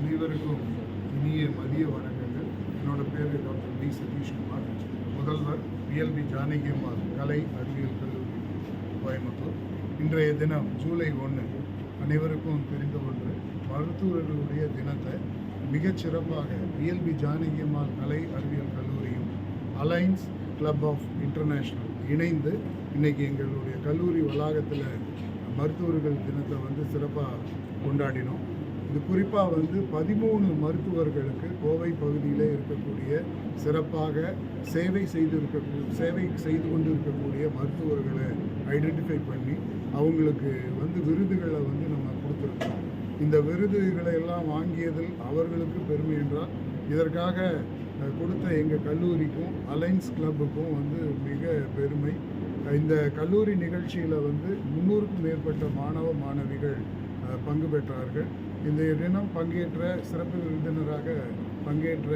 அனைவருக்கும் இனிய மதிய வணக்கங்கள். என்னோட பேர் டாக்டர் டி சதீஷ்குமார், முதல்வர் பிஎல்பி ஜானகி அம்மாள் கலை அறிவியல் கல்லூரி, கோயம்புத்தூர். இன்றைய தினம் ஜூலை 1 அனைவருக்கும் தெரிந்த ஒன்று. மருத்துவர்களுடைய தினத்தை மிகச்சிறப்பாக பிஎல்பி ஜானகி அம்மாள் கலை அறிவியல் கல்லூரியும் அலைன்ஸ் கிளப் ஆஃப் இன்டர்நேஷ்னல் இணைந்து இன்றைக்கி எங்களுடைய கல்லூரி வளாகத்தில் மருத்துவர்கள் தினத்தை சிறப்பாக கொண்டாடினோம். இது குறிப்பாக 13 மருத்துவர்களுக்கு கோவை பகுதியில் இருக்கக்கூடிய சிறப்பாக சேவை செய்து கொண்டு இருக்கக்கூடிய மருத்துவர்களை ஐடென்டிஃபை பண்ணி அவங்களுக்கு விருதுகளை நம்ம கொடுத்துருக்கோம். இந்த விருதுகளை எல்லாம் வாங்கியதில் அவர்களுக்கு பெருமை என்றால், இதற்காக கொடுத்த எங்கள் கல்லூரிக்கும் அலைன்ஸ் கிளப்புக்கும் மிக பெருமை. இந்த கல்லூரி நிகழ்ச்சியில் 300க்கும் மேற்பட்ட மாணவ மாணவிகள் பங்கு பெற்றார்கள். இந்த தினம் பங்கேற்ற சிறப்பு விருந்தினராக பங்கேற்ற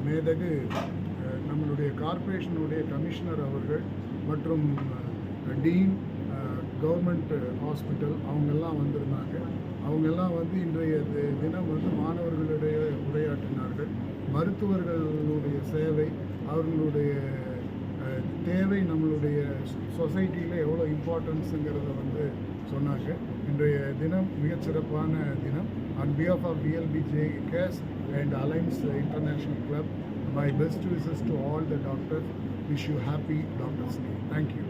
மேதகு நம்மளுடைய கார்ப்பரேஷனுடைய கமிஷனர் அவர்கள் மற்றும் டீன் கவர்மெண்ட் ஹாஸ்பிட்டல் அவங்கெல்லாம் வந்திருந்தாங்க. அவங்கெல்லாம் இன்றைய தினம் மாணவர்களுடைய உரையாற்றினார்கள். மருத்துவர்களுடைய சேவை, அவர்களுடைய தேவை நம்மளுடைய சொசைட்டியில் எவ்வளோ இம்பார்ட்டன்ஸுங்கிறத சொன்னாங்க. இன்றைய தினம் மிகச்சிறப்பான தினம். On behalf of BLBJCAS and Alliance International Club, my best wishes to all the doctors. Wish you happy Doctors' Day. Thank you.